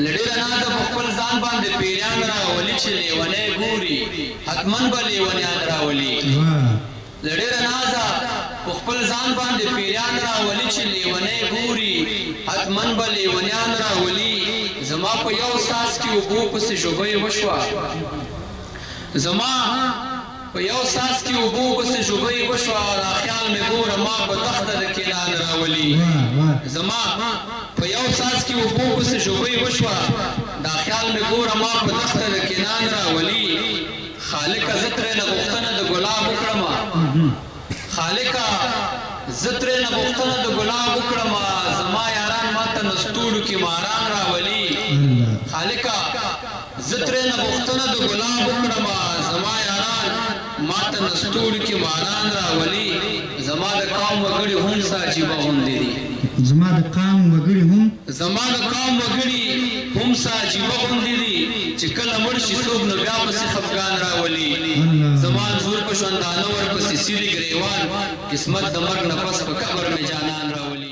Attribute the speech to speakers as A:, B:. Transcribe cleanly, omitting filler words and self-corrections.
A: لډیر نه د خپل ځان باندې پیران راولي چې لیونی ګوري حتمن به لیونیان راولي لډیر نه خپل ځان باندې پیران راولي چې لیونی ګوري حتمن به لیونیان راولي زما په یو ساس کې اوبو پسې ژوبۍ وشوه زما په یو ساس کې اوبو پسې ژوبۍ وشوه دا خیال مې ګوره ما په دښته د کینان راولي زما په یو ساس کې اوبو پسې ژوبۍ وشوه دا خیال مې ګوره ما په دښته د کینان راولي خالقه زه ترېنه غوښتنه د ګلاب وکړمه خالقه زه ترېنه غوښتنه د ګلاب وکړمه زما یاران ماته نستوړو کې ماران راولي خالقه زه ترېنه غوښتنه د ګلاب وکړمه زما یاران ماته نستوړو کې ماران راولي زما د قوم وګړي هم څه عجیبه غوندې دي
B: زما د قوم وګړي هم څه
A: عجیبه غوندې دي چې کله مړ شي څوک نو بیا پسې خفګان راولي زما انځور په ژوندانه ورپسې سیري ګریوان قسمت د مرګ نه پس په قبر مې جانان راولي